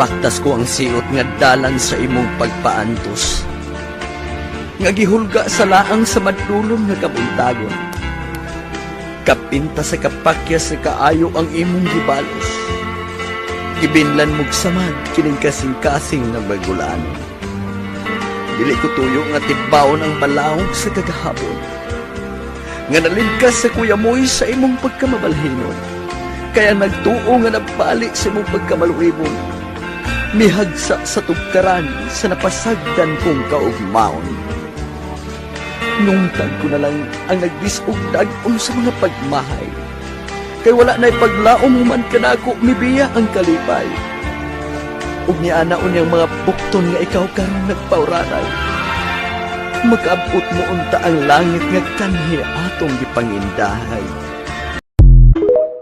Gipaktas ko ang siot nga dalan sa imong pagpaantos. Nga gihulga sa laang sa madulom nga kabuntagon. Kapinta sa kapakya sa kaayo ang imong gibalos. Gibinlan mog samad kining kasing-kasing na bagulaan. Dili ko tuyo nga tibawon ang balawog sa kagahapon. Nga naligkas sa Kuya Moy sa imong pagkamabalhinon. Kaya nagtuo nga nabali sa imong pagkamaluibon. Mihagsa sa tugkaran sa napasagdan kong kaugmaon. Nungtag ko na lang ang nagdisog-dagong sa mga pagmahay. Kay wala na'y paglaom man kanako mibiya ang kalipay. Ug nianaon niyang mga bukton nga ikaw karong nagpauraray. Mag-abot mo unta ang langit nga kanhi atong gipangindahay.